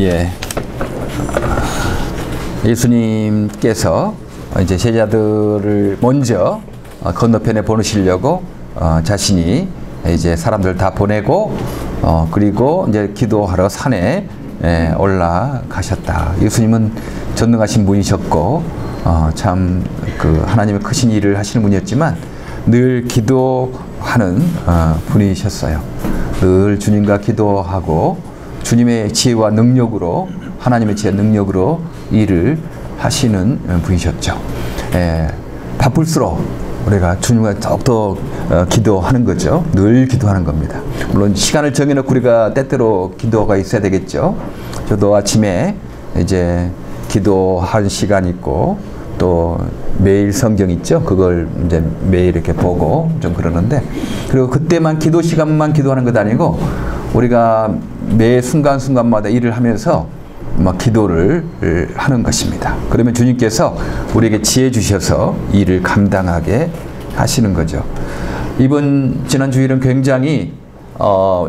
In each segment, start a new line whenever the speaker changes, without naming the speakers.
예. 예수님께서 이제 제자들을 먼저 건너편에 보내시려고 자신이 이제 사람들 다 보내고 그리고 이제 기도하러 산에 올라가셨다. 예수님은 전능하신 분이셨고 참 그 하나님의 크신 일을 하시는 분이었지만 늘 기도하는 분이셨어요. 늘 주님과 기도하고 주님의 지혜와 능력으로 하나님의 지혜와 능력으로 일을 하시는 분이셨죠. 바쁠수록 우리가 주님과 더욱더 기도하는 거죠. 늘 기도하는 겁니다. 물론 시간을 정해놓고 우리가 때때로 기도가 있어야 되겠죠. 저도 아침에 이제 기도할 시간 있고 또 매일 성경 있죠. 그걸 이제 매일 이렇게 보고 좀 그러는데, 그리고 그때만 기도 시간만 기도하는 것 아니고 우리가 매 순간순간마다 일을 하면서 막 기도를 하는 것입니다. 그러면 주님께서 우리에게 지혜 주셔서 일을 감당하게 하시는 거죠. 지난 주일은 굉장히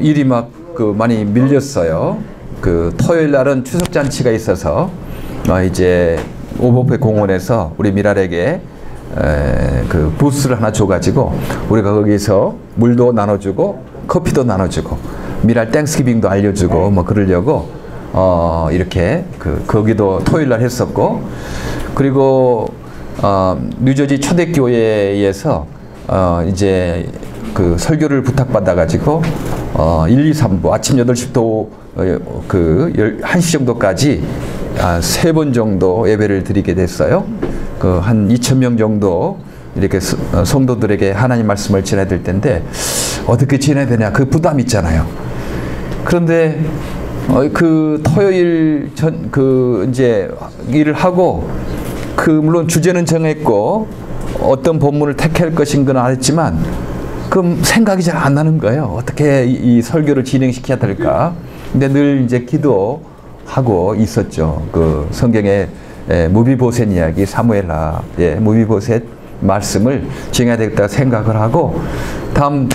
일이 막 많이 밀렸어요. 토요일 날은 추석 잔치가 있어서 이제 오버페 공원에서 우리 미랄에게 부스를 하나 줘가지고 우리가 거기서 물도 나눠주고 커피도 나눠주고 미랄 땡스기빙도 알려주고 뭐 그러려고 이렇게 거기도 토요일 날 했었고, 그리고 뉴저지 초대교회에서 이제 설교를 부탁받아 가지고 1, 2, 3부 아침 8시부터 1시 정도까지 3번 정도 예배를 드리게 됐어요. 한 2,000명 정도 이렇게 성도들에게 하나님 말씀을 전해야 될 텐데 어떻게 전해야 되냐, 그 부담 있잖아요. 그런데 토요일 이제 일을 하고 물론 주제는 정했고 어떤 본문을 택할 것인 건 알았지만 생각이 잘 안 나는 거예요. 어떻게 이 설교를 진행시켜야 될까? 근데 늘 이제 기도하고 있었죠. 성경의 무비보셋 이야기, 사무엘하 무비보셋 말씀을 진행해야 되겠다 생각을 하고, 다음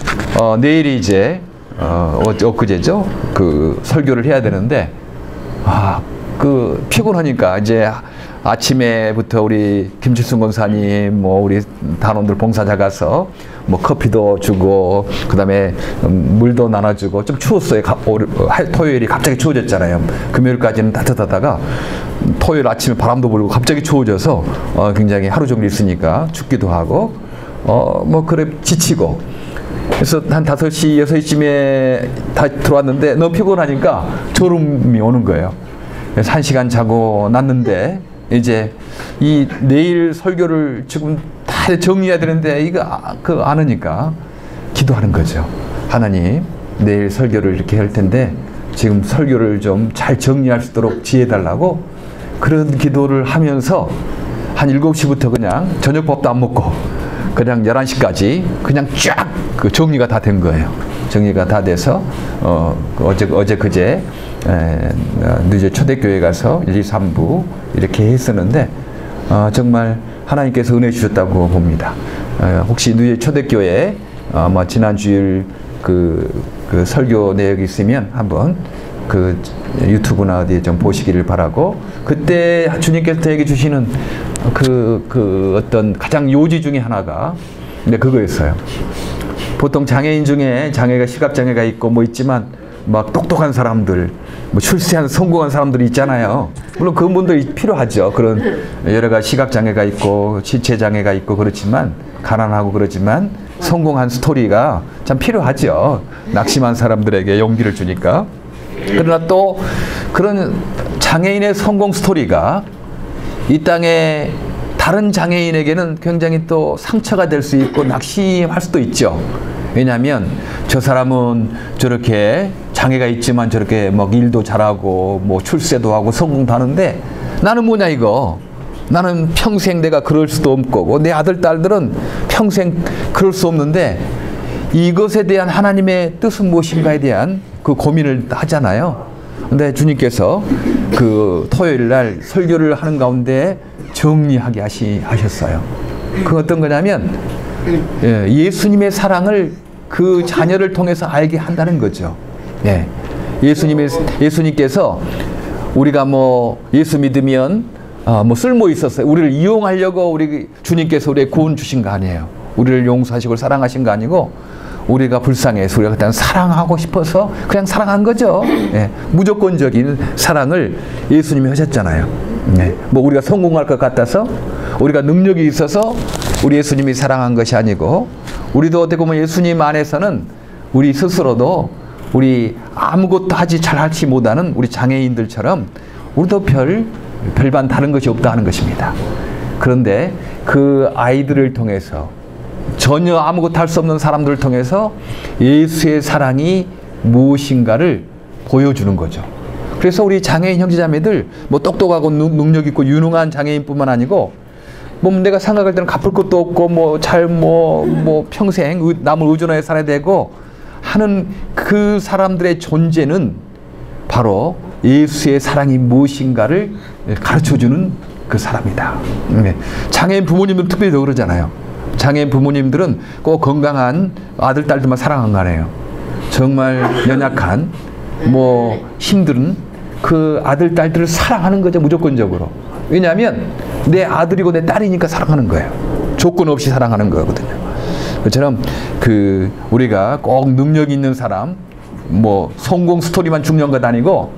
내일이 이제 엊그제죠. 설교를 해야 되는데 피곤하니까 이제 아침에부터 우리 김칠순 권사님 우리 단원들 봉사자 가서 커피도 주고 그다음에 물도 나눠주고, 좀 추웠어요. 토요일이 갑자기 추워졌잖아요. 금요일까지는 따뜻하다가 토요일 아침에 바람도 불고 갑자기 추워져서 굉장히 하루 종일 있으니까 춥기도 하고 그래 지치고, 그래서 한 5시, 6시쯤에 다 들어왔는데 너무 피곤하니까 졸음이 오는 거예요. 그래서 1시간 자고 났는데 이제 이 내일 설교를 지금 다 정리해야 되는데 이거 안 하니까 기도하는 거죠. 하나님, 내일 설교를 이렇게 할 텐데 지금 설교를 좀 잘 정리할 수 있도록 지혜 달라고, 그런 기도를 하면서 한 7시부터 그냥 저녁밥도 안 먹고 그냥 11시까지 그냥 쫙 정리가 다 된 거예요. 정리가 다 돼서 그제 뉴저지 초대교회 가서 1, 2, 3부 이렇게 했었는데 정말 하나님께서 은혜 주셨다고 봅니다. 혹시 뉴저지 초대교회 지난 주일 설교 내역이 있으면 한번 유튜브나 어디에 좀 보시기를 바라고, 그때 주님께서 저에게 주시는 어떤 가장 요지 중에 하나가 그거였어요. 보통 장애인 중에 시각장애가 있고 있지만 막 똑똑한 사람들, 출세한 성공한 사람들이 있잖아요. 물론 그런 분들이 필요하죠. 그런 여러 가지 시각장애가 있고 지체장애가 있고 그렇지만, 가난하고 그러지만 성공한 스토리가 참 필요하죠. 낙심한 사람들에게 용기를 주니까. 그러나 또 그런 장애인의 성공 스토리가 이 땅에 다른 장애인에게는 굉장히 또 상처가 될 수 있고 낙심할 수도 있죠. 왜냐하면 저 사람은 저렇게 장애가 있지만 저렇게 일도 잘하고 출세도 하고 성공도 하는데 나는 뭐냐 이거. 나는 평생 내가 그럴 수도 없고 내 아들 딸들은 평생 그럴 수 없는데 이것에 대한 하나님의 뜻은 무엇인가에 대한 고민을 하잖아요. 근데 주님께서 토요일 날 설교를 하는 가운데 정리하게 하셨어요. 어떤 거냐면 예수님의 사랑을 그 자녀를 통해서 알게 한다는 거죠. 예수님께서 우리가 뭐 예수 믿으면 뭐 쓸모 있었어요. 우리를 이용하려고 우리 주님께서 우리의 구원 주신 거 아니에요. 우리를 용서하시고 사랑하신 거 아니고 우리가 불쌍해서 우리가 그냥 사랑하고 싶어서 그냥 사랑한 거죠. 예, 무조건적인 사랑을 예수님이 하셨잖아요. 예, 뭐 우리가 성공할 것 같아서 우리가 능력이 있어서 우리 예수님이 사랑한 것이 아니고 우리도 어떻게 보면 예수님 안에서는 우리 스스로도 우리 아무것도 잘하지 못하는 우리 장애인들처럼 우리도 별반 다른 것이 없다 하는 것입니다. 그런데 그 아이들을 통해서 전혀 아무것도 할 수 없는 사람들을 통해서 예수의 사랑이 무엇인가를 보여주는 거죠. 그래서 우리 장애인 형제자매들 뭐 똑똑하고 능력 있고 유능한 장애인뿐만 아니고 뭐 내가 생각할 때는 갚을 것도 없고 뭐 평생 남을 의존하여 살아야 되고 하는 그 사람들의 존재는 바로 예수의 사랑이 무엇인가를 가르쳐주는 그 사람이다. 장애인 부모님들은 특별히 더 그러잖아요. 장애인 부모님들은 꼭 건강한 아들, 딸들만 사랑한 거 아니에요. 정말 연약한, 뭐 힘든 그 아들, 딸들을 사랑하는 거죠, 무조건적으로. 왜냐하면 내 아들이고 내 딸이니까 사랑하는 거예요. 조건 없이 사랑하는 거거든요. 그처럼 우리가 꼭 능력 있는 사람, 뭐 성공 스토리만 중요한 것 아니고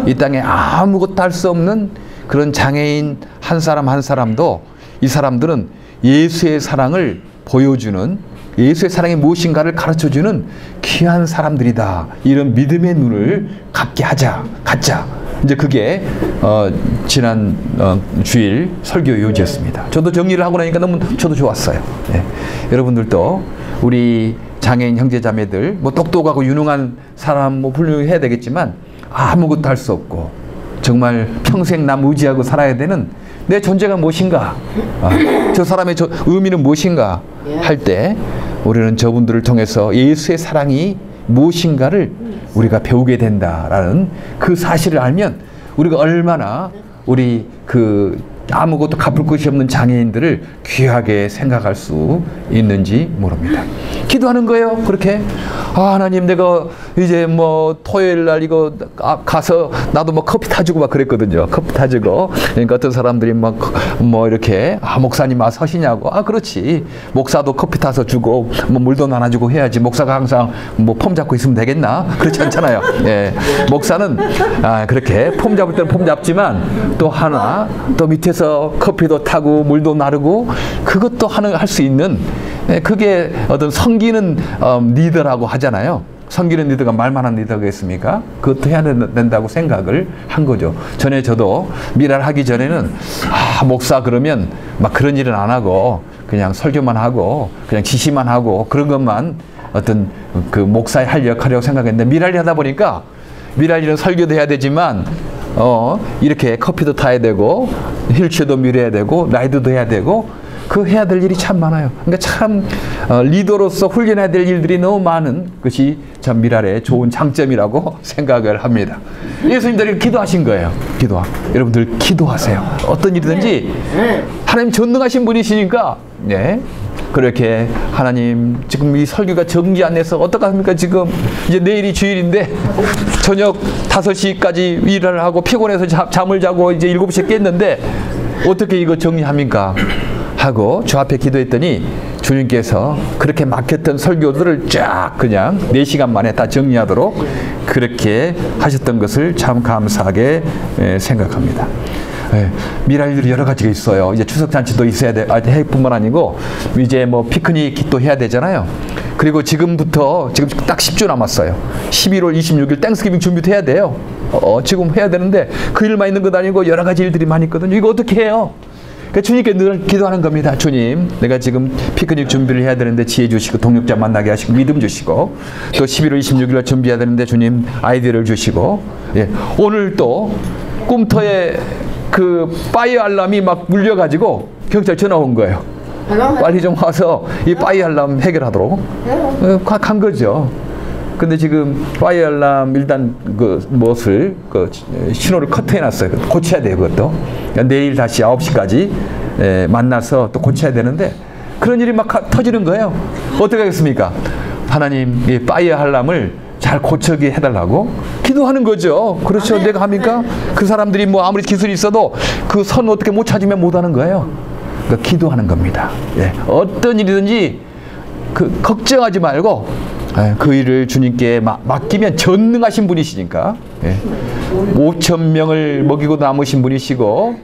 이 땅에 아무것도 할 수 없는 그런 장애인 한 사람 한 사람도 이 사람들은 예수의 사랑을 보여주는, 예수의 사랑이 무엇인가를 가르쳐주는 귀한 사람들이다. 이런 믿음의 눈을 갖자. 이제 그게 지난 주일 설교 요지였습니다. 저도 정리를 하고 나니까 너무 저도 좋았어요. 네. 여러분들도 우리 장애인 형제자매들 뭐 똑똑하고 유능한 사람 뭐 훌륭해야 되겠지만 아무것도 할 수 없고 정말 평생 남 의지하고 살아야 되는 내 존재가 무엇인가, 저 사람의 의미는 무엇인가 할 때 우리는 저분들을 통해서 예수의 사랑이 무엇인가를 우리가 배우게 된다라는 그 사실을 알면 우리가 얼마나 우리 아무것도 갚을 것이 없는 장애인들을 귀하게 생각할 수 있는지 모릅니다. 기도하는 거예요. 그렇게 하나님 내가 이제 뭐 토요일 날 이거 가서 나도 뭐 커피 타주고 막 그랬거든요. 커피 타주고 그러니까 어떤 사람들이 막 뭐 이렇게 목사님 서시냐고. 그렇지. 목사도 커피 타서 주고 뭐 물도 나눠주고 해야지. 목사가 항상 뭐 폼 잡고 있으면 되겠나? 그렇지 않잖아요. 예. 목사는 그렇게 폼 잡을 때는 폼 잡지만 또 밑에서 커피도 타고 물도 나르고 그것도 할 수 있는 그게 어떤 섬기는 리더라고 하잖아요. 섬기는 리더가 말만한 리더겠습니까? 그것도 해야 된다고 생각을 한 거죠. 전에 저도 미라를 하기 전에는 목사 그러면 막 그런 일은 안 하고 그냥 설교만 하고 그냥 지시만 하고 그런 것만 어떤 그 목사의 할 역할이라고 생각했는데 미라를 하다 보니까 미라리는 설교도 해야 되지만 이렇게 커피도 타야 되고 휠체어도 밀어야 되고 라이드도 해야 되고 그 해야 될 일이 참 많아요. 그러니까 참 리더로서 훈련해야 될 일들이 너무 많은 것이 참 미랄의 좋은 장점이라고 생각을 합니다. 예수님들이 기도하신 거예요. 여러분들 기도하세요. 어떤 일이든지 하나님 전능하신 분이시니까 그렇게 하나님 지금 이 설교가 정지 안 돼서 어떡합니까? 지금 이제 내일이 주일인데 저녁 5시까지 일을 하고 피곤해서 잠을 자고 이제 7시에 깼는데 어떻게 이거 정리합니까? 하고 주 앞에 기도했더니 주님께서 그렇게 막혔던 설교들을 쫙 그냥 4시간 만에 다 정리하도록 그렇게 하셨던 것을 참 감사하게 생각합니다. 미랄들이 여러 가지가 있어요. 이제 추석잔치도 있어야 돼. 해뿐만 아니고 이제 뭐 피크닉도 해야 되잖아요. 그리고 지금 딱 10주 남았어요. 11월 26일 땡스기빙 준비도 해야 돼요. 지금 해야 되는데 그 일만 있는 것 아니고 여러 가지 일들이 많이 있거든요. 이거 어떻게 해요? 주님께 늘 기도하는 겁니다. 주님, 내가 지금 피크닉 준비를 해야 되는데 지혜 주시고 동력자 만나게 하시고 믿음 주시고 또 11월 26일 준비해야 되는데 주님 아이디어를 주시고 오늘 또 꿈터에 그 파이어 알람이 막 울려가지고 경찰 전화 온 거예요. 빨리 좀 와서 이 파이어 알람 해결하도록 간 거죠. 근데 지금 파이어 알람 일단 신호를 커트해놨어요. 고쳐야 돼요, 그것도. 내일 다시 9시까지 만나서 또 고쳐야 되는데 그런 일이 막 터지는 거예요. 어떻게 하겠습니까? 하나님, 이 파이어 알람을 잘 고쳐게 해달라고 기도하는 거죠. 그렇죠. 내가 합니까? 그 사람들이 뭐 아무리 기술이 있어도 그 선 어떻게 못 찾으면 못 하는 거예요. 그러니까 기도하는 겁니다. 예. 어떤 일이든지 그 걱정하지 말고 그 일을 주님께 맡기면 전능하신 분이시니까. 예. 5,000명을 먹이고 남으신 분이시고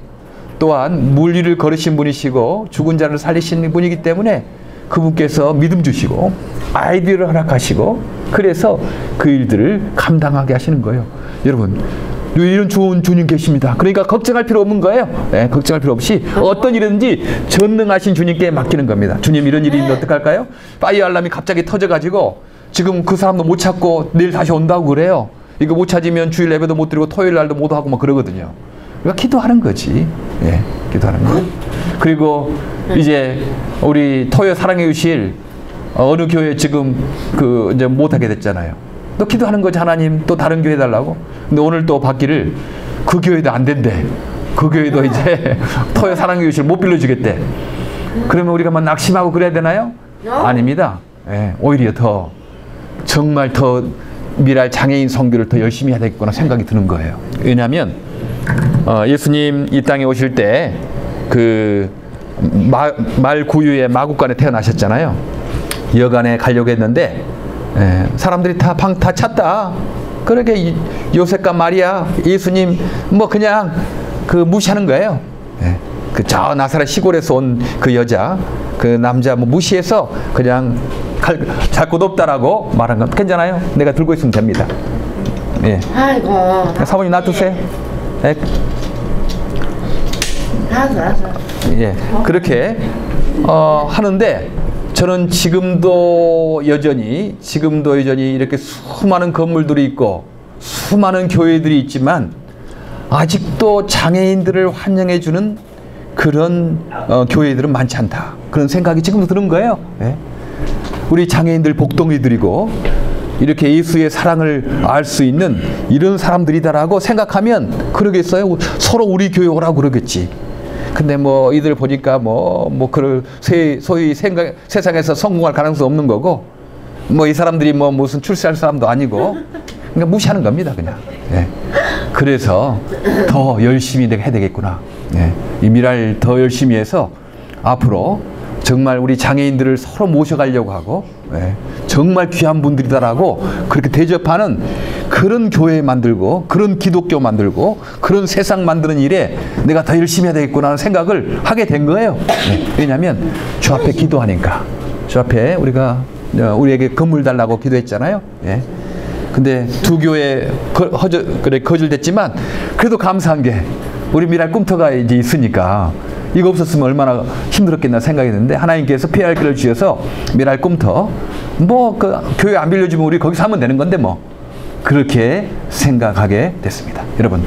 또한 물리를 걸으신 분이시고 죽은 자를 살리신 분이기 때문에 그분께서 믿음 주시고 아이디어를 허락하시고 그래서 그 일들을 감당하게 하시는 거예요. 여러분, 이런 좋은 주님 계십니다. 그러니까 걱정할 필요 없는 거예요. 네, 걱정할 필요 없이 어떤 일이든지 전능하신 주님께 맡기는 겁니다. 주님, 이런 일이 있는데 어떡할까요? 파이어 알람이 갑자기 터져가지고 지금 그 사람도 못 찾고 내일 다시 온다고 그래요. 이거 못 찾으면 주일 예배도 못 드리고 토요일 날도 못 하고 막 그러거든요. 그러니까 기도하는 거지. 예, 기도하는 거. 그리고 이제 우리 토요 사랑해 주실 어느 교회 지금 그 이제 못 하게 됐잖아요. 또 기도하는 거지. 하나님 또 다른 교회 해달라고. 근데 오늘 또 받기를 그 교회도 안 된대. 그 교회도 이제 토요 사랑해 주실 못 빌려주겠대. 그러면 우리가 막 낙심하고 그래야 되나요? 아닙니다. 예, 오히려 더 정말 더 미랄 장애인 선교를 더 열심히 해야 되겠구나 생각이 드는 거예요. 왜냐하면 예수님 이 땅에 오실 때 그 말구유의 마국간에 태어나셨잖아요. 여간에 가려고 했는데 사람들이 다 방 다 찼다. 그러게 요셉과 마리아, 예수님 뭐 그냥 그 무시하는 거예요. 그 저 나사렛 시골에서 온 그 여자, 그 남자 뭐 무시해서 그냥 잘 곳 없다라고 말한 건 괜찮아요. 내가 들고 있으면 됩니다. 예.
아이고.
사모님 놔두세요. 예.
알았어.
예. 그렇게 하는데 저는 지금도 여전히 이렇게 수많은 건물들이 있고 수많은 교회들이 있지만 아직도 장애인들을 환영해주는 그런 교회들은 많지 않다. 그런 생각이 지금도 드는 거예요. 예. 우리 장애인들 복덩이들이고 이렇게 예수의 사랑을 알 수 있는 이런 사람들이다라고 생각하면 그러겠어요. 서로 우리 교회 오라고 그러겠지. 근데 뭐 이들 보니까 그럴 소위 세상에서 성공할 가능성 없는 거고 뭐 이 사람들이 뭐 무슨 출세할 사람도 아니고 그러니까 무시하는 겁니다, 그냥. 예. 그래서 더 열심히 내가 해야 되겠구나. 예. 이 미랄 더 열심히 해서 앞으로 정말 우리 장애인들을 서로 모셔가려고 하고 정말 귀한 분들이다라고 그렇게 대접하는 그런 교회 만들고 그런 기독교 만들고 그런 세상 만드는 일에 내가 더 열심히 해야 되겠구나 하는 생각을 하게 된 거예요. 왜냐하면 주 앞에 기도하니까. 주 앞에 우리에게 건물 달라고 기도했잖아요. 근데 두 교회 거절됐지만 그래도 감사한 게 우리 미랄 꿈터가 이제 있으니까 이거 없었으면 얼마나 힘들었겠나 생각했는데 하나님께서 피할 길을 주셔서 미랄 꿈터 그 교회 안 빌려주면 우리 거기서 하면 되는 건데 뭐 그렇게 생각하게 됐습니다. 여러분,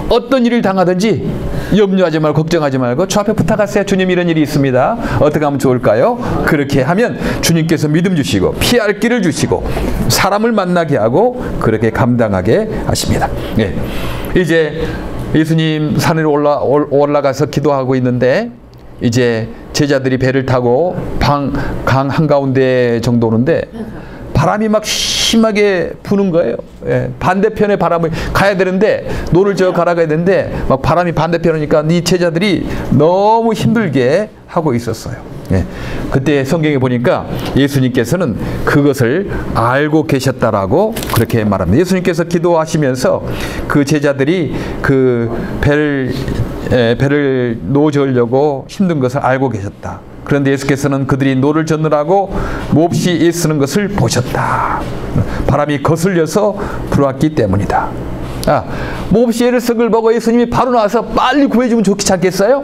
어떤 일을 당하든지 염려하지 말고 걱정하지 말고 주 앞에 부탁하세요. 주님, 이런 일이 있습니다. 어떻게 하면 좋을까요? 그렇게 하면 주님께서 믿음 주시고 피할 길을 주시고 사람을 만나게 하고 그렇게 감당하게 하십니다. 네. 이제 예수님 산으로 올라가서 기도하고 있는데 이제 제자들이 배를 타고 강 한가운데 정도 오는데 바람이 막 심하게 부는 거예요. 반대편에 바람을 가야 되는데 노를 저어 가라가야 되는데 막 바람이 반대편 오니까 이 제자들이 너무 힘들게 하고 있었어요. 그때 성경에 보니까 예수님께서는 그것을 알고 계셨다라고 그렇게 말합니다. 예수님께서 기도하시면서 그 제자들이 그 배를 놓어 저으려고 힘든 것을 알고 계셨다. 그런데 예수께서는 그들이 노를 젓느라고 몹시 애쓰는 것을 보셨다. 바람이 거슬려서 불어왔기 때문이다. 몹시 애를 쓴 걸 보고 예수님이 바로 나와서 빨리 구해주면 좋지 않겠어요?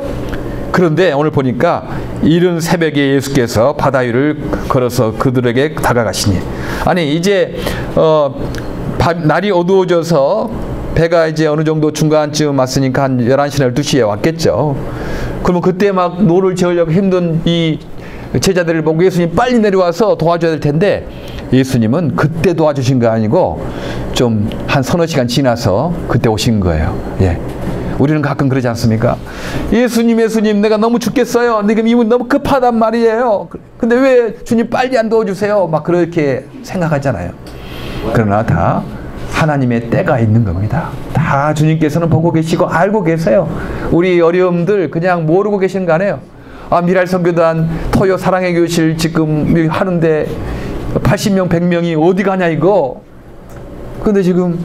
그런데 오늘 보니까 이른 새벽에 예수께서 바다 위를 걸어서 그들에게 다가가시니, 아니 이제 날이 어두워져서 배가 이제 어느 정도 중간쯤 왔으니까 한 11시나 12시에 왔겠죠. 그러면 그때 막 노를 저으려고 힘든 이 제자들을 보고 예수님 빨리 내려와서 도와줘야 될 텐데 예수님은 그때 도와주신 거 아니고 좀 한 서너 시간 지나서 그때 오신 거예요. 우리는 가끔 그러지 않습니까? 예수님 내가 너무 죽겠어요. 지금 이분 너무 급하단 말이에요. 근데 왜 주님 빨리 안 도와주세요? 막 그렇게 생각하잖아요. 그러나 다 하나님의 때가 있는 겁니다. 다 주님께서는 보고 계시고 알고 계세요. 우리 어려움들 그냥 모르고 계시는 거 아니에요. 미랄 선교단 토요 사랑의 교실 지금 하는데 80명 100명이 어디 가냐 이거. 근데 지금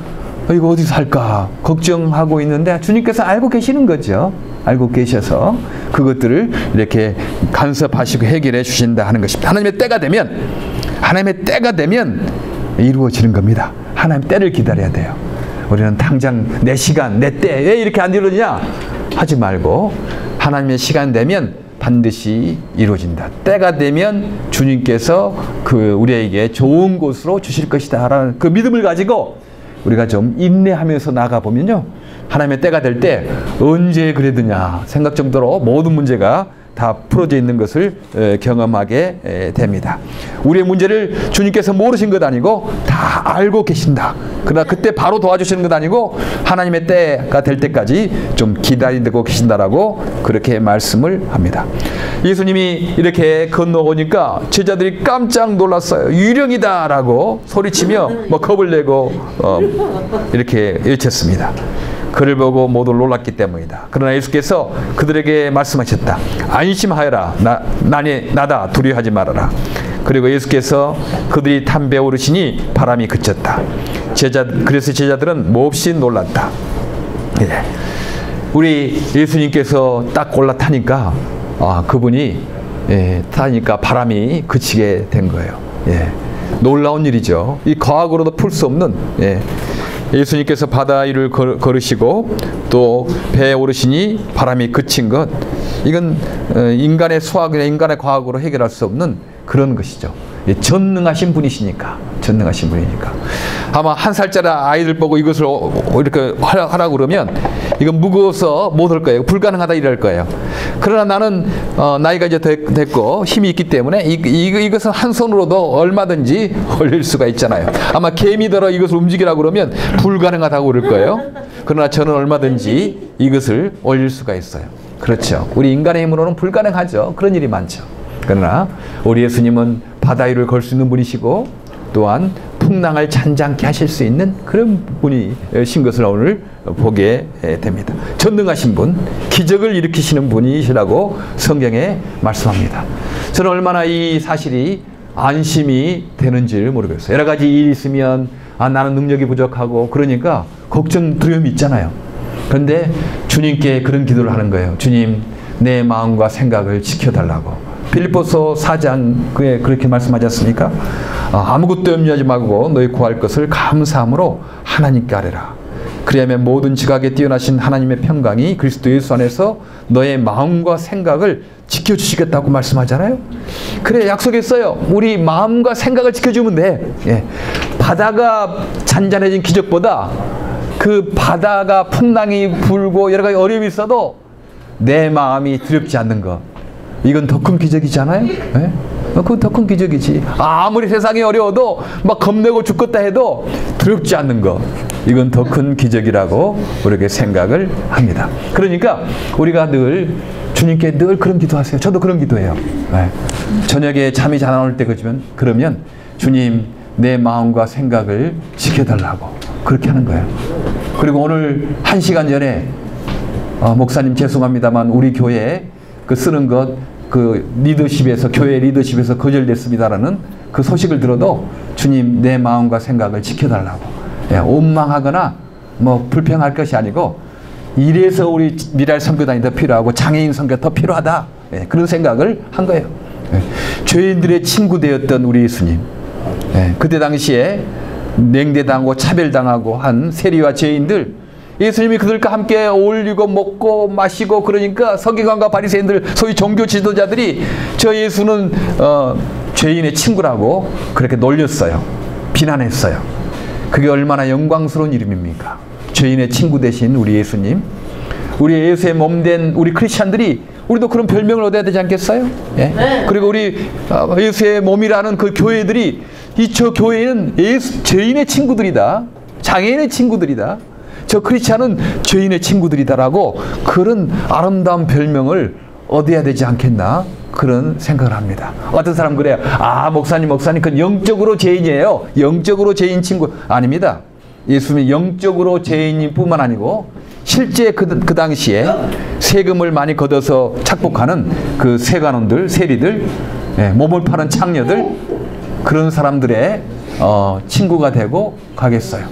이거 어디서 할까 걱정하고 있는데 주님께서 알고 계시는 거죠. 알고 계셔서 그것들을 이렇게 간섭하시고 해결해 주신다 하는 것입니다. 하나님의 때가 되면 이루어지는 겁니다. 하나님 때를 기다려야 돼요. 우리는 당장 내 시간, 내 때 왜 이렇게 안 이루어지냐 하지 말고 하나님의 시간 되면 반드시 이루어진다. 때가 되면 주님께서 우리에게 좋은 곳으로 주실 것이다 라는 그 믿음을 가지고 우리가 좀 인내하면서 나가보면요, 하나님의 때가 될 때 언제 그랬느냐 생각 정도로 모든 문제가 다 풀어져 있는 것을 경험하게 됩니다. 우리의 문제를 주님께서 모르신 것 아니고 다 알고 계신다. 그러나 그때 바로 도와주시는 것 아니고 하나님의 때가 될 때까지 좀 기다리고 계신다라고 그렇게 말씀을 합니다. 예수님이 이렇게 건너오니까 제자들이 깜짝 놀랐어요. 유령이다 라고 소리치며 겁을 내고 이렇게 외쳤습니다. 그를 보고 모두 놀랐기 때문이다. 그러나 예수께서 그들에게 말씀하셨다. 안심하여라. 나다. 두려워하지 말아라. 그리고 예수께서 그들이 담배 오르시니 바람이 그쳤다. 그래서 제자들은 몹시 놀랐다. 예. 우리 예수님께서 딱 올라타니까 그분이 타니까 바람이 그치게 된 거예요. 예. 놀라운 일이죠. 이 과학으로도 풀 수 없는 예수님께서 바다 위를 걸으시고 또 배에 오르시니 바람이 그친 것, 이건 인간의 수학이나 인간의 과학으로 해결할 수 없는 그런 것이죠. 전능하신 분이시니까. 아마 1살짜리 아이들 보고 이것을 이렇게 하라고 그러면 이건 무거워서 못 할 거예요. 불가능하다 이럴 거예요. 그러나 나는 나이가 이제 됐고 힘이 있기 때문에 이것은 한 손으로도 얼마든지 올릴 수가 있잖아요. 아마 개미더러 이것을 움직이라고 그러면 불가능하다고 그럴 거예요. 그러나 저는 얼마든지 이것을 올릴 수가 있어요. 그렇죠. 우리 인간의 힘으로는 불가능하죠. 그런 일이 많죠. 그러나 우리 예수님은 바다 위를 걸 수 있는 분이시고 또한 풍랑을 잔잔케 하실 수 있는 그런 분이신 것을 오늘 보게 됩니다. 전능하신 분, 기적을 일으키시는 분이시라고 성경에 말씀합니다. 저는 얼마나 이 사실이 안심이 되는지를 모르겠어요. 여러 가지 일이 있으면 나는 능력이 부족하고 그러니까 걱정, 두려움이 있잖아요. 그런데 주님께 그런 기도를 하는 거예요. 주님, 내 마음과 생각을 지켜달라고. 빌립보서 4장에 그렇게 말씀하지 않습니까? 아무것도 염려하지 말고 너희 구할 것을 감사함으로 하나님께 아뢰라. 그리하면 모든 지각에 뛰어나신 하나님의 평강이 그리스도 예수 안에서 너의 마음과 생각을 지켜주시겠다고 말씀하잖아요. 그래, 약속했어요. 우리 마음과 생각을 지켜주면 돼. 예. 바다가 잔잔해진 기적보다 그 바다가 풍랑이 불고 여러 가지 어려움이 있어도 내 마음이 두렵지 않는 것, 이건 더 큰 기적이잖아요. 네? 그건 더 큰 기적이지. 아무리 세상이 어려워도 막 겁내고 죽겠다 해도 두렵지 않는 것, 이건 더 큰 기적이라고 우리에게 생각을 합니다. 그러니까 우리가 늘 주님께 늘 그런 기도하세요. 저도 그런 기도해요. 네. 저녁에 잠이 잘 안 올 때 그러면 주님, 내 마음과 생각을 지켜달라고 그렇게 하는 거예요. 그리고 오늘 1시간 전에 목사님 죄송합니다만 우리 교회에 쓰는 것, 리더십에서, 교회 리더십에서 거절됐습니다라는 그 소식을 들어도 주님, 내 마음과 생각을 지켜달라고. 원망하거나 불평할 것이 아니고 이래서 우리 미랄 선교단이 더 필요하고 장애인 선교 더 필요하다. 그런 생각을 한 거예요. 죄인들의 친구 되었던 우리 예수님. 그때 당시에 냉대당하고 차별당하고 한 세리와 죄인들, 예수님이 그들과 함께 어울리고 먹고 마시고 그러니까 서기관과 바리새인들, 소위 종교 지도자들이 저 예수는 죄인의 친구라고 그렇게 놀렸어요. 비난했어요. 그게 얼마나 영광스러운 이름입니까? 죄인의 친구 되신 우리 예수님, 우리 예수의 몸된 우리 크리스찬들이 우리도 그런 별명을 얻어야 되지 않겠어요? 예? 네. 그리고 우리 예수의 몸이라는 그 교회들이 저 교회는 죄인의 친구들이다, 장애인의 친구들이다, 저 크리스찬은 죄인의 친구들이다라고 그런 아름다운 별명을 얻어야 되지 않겠나 그런 생각을 합니다. 어떤 사람 그래요. 아, 목사님 그건 영적으로 죄인이에요. 영적으로 죄인 친구. 아닙니다. 예수님이 영적으로 죄인인 뿐만 아니고 실제 그 당시에 세금을 많이 걷어서 착복하는 그 세관원들, 세리들, 몸을 파는 창녀들, 그런 사람들의 친구가 되고 가겠어요.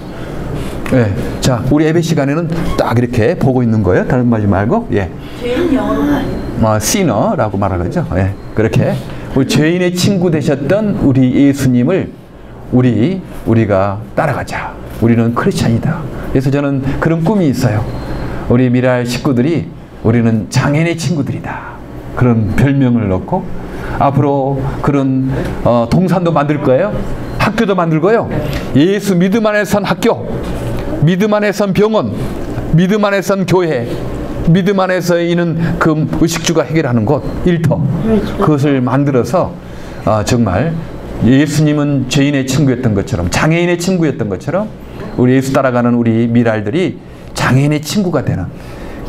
자, 우리 예배 시간에는 딱 이렇게 보고 있는 거예요. 다른 말 말고.
죄인 영어로 아니에요?
시너라고 말하죠. 그렇게 우리 죄인의 친구 되셨던 우리 예수님을 우리가 따라가자. 우리는 크리스찬이다. 그래서 저는 그런 꿈이 있어요. 우리 미랄 식구들이 우리는 장애인의 친구들이다. 그런 별명을 넣고 앞으로 그런 동산도 만들 거예요. 학교도 만들고요. 예수 믿음 안에 선 학교, 믿음 안에 선 병원, 믿음 안에 선 교회, 믿음 안에서 있는 그 의식주가 해결하는 곳, 일터, 그것을 만들어서 정말 예수님은 죄인의 친구였던 것처럼, 장애인의 친구였던 것처럼 우리 예수 따라가는 우리 미랄들이 장애인의 친구가 되는,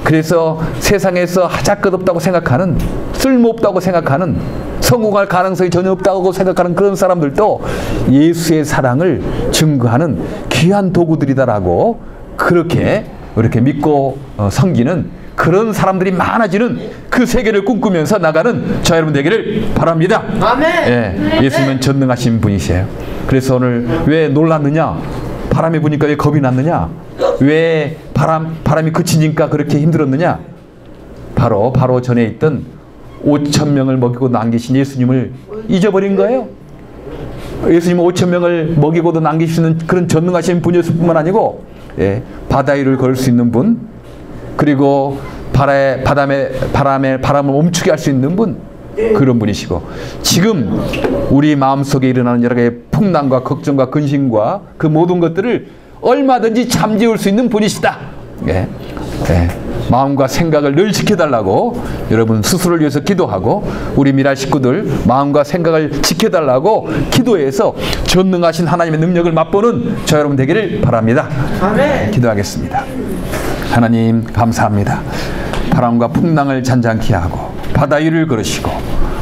그래서 세상에서 하잘것없다고 생각하는, 쓸모없다고 생각하는, 성공할 가능성이 전혀 없다고 생각하는 그런 사람들도 예수의 사랑을 증거하는 귀한 도구들이다라고 그렇게 믿고 섬기는 그런 사람들이 많아지는 그 세계를 꿈꾸면서 나가는 저 여러분 되기를 바랍니다.
아멘.
예수님은 전능하신 분이세요. 그래서 오늘 왜 놀랐느냐? 바람이 부니까 왜 겁이 났느냐? 왜 바람이 그치니까 그렇게 힘들었느냐? 바로 전에 있던 5,000명을 먹이고 남기신 예수님을 잊어버린 거예요. 예수님은 5,000명을 먹이고도 남기시는 그런 전능하신 분이었을 뿐만 아니고 바다 위를 걸을 수 있는 분, 그리고 바람을 멈추게 할 수 있는 분, 그런 분이시고, 지금 우리 마음속에 일어나는 여러 개의 풍랑과 걱정과 근심과 그 모든 것들을 얼마든지 잠재울 수 있는 분이시다. 마음과 생각을 늘 지켜달라고 여러분 스스로를 위해서 기도하고, 우리 미랄 식구들 마음과 생각을 지켜달라고 기도해서 전능하신 하나님의 능력을 맛보는 저 여러분 되기를 바랍니다.
아멘.
기도하겠습니다. 하나님 감사합니다. 바람과 풍랑을 잔잔케 하고 바다 위를 걸으시고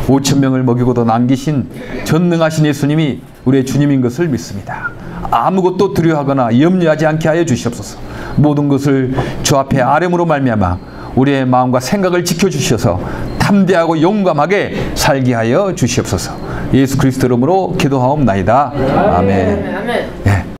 5,000명을 먹이고도 남기신 전능하신 예수님이 우리의 주님인 것을 믿습니다. 아무것도 두려워하거나 염려하지 않게 하여 주시옵소서. 모든 것을 주 앞에 아뢰므로 말미암아 우리의 마음과 생각을 지켜주셔서 담대하고 용감하게 살게 하여 주시옵소서. 예수 그리스도 이름으로 기도하옵나이다. 아멘.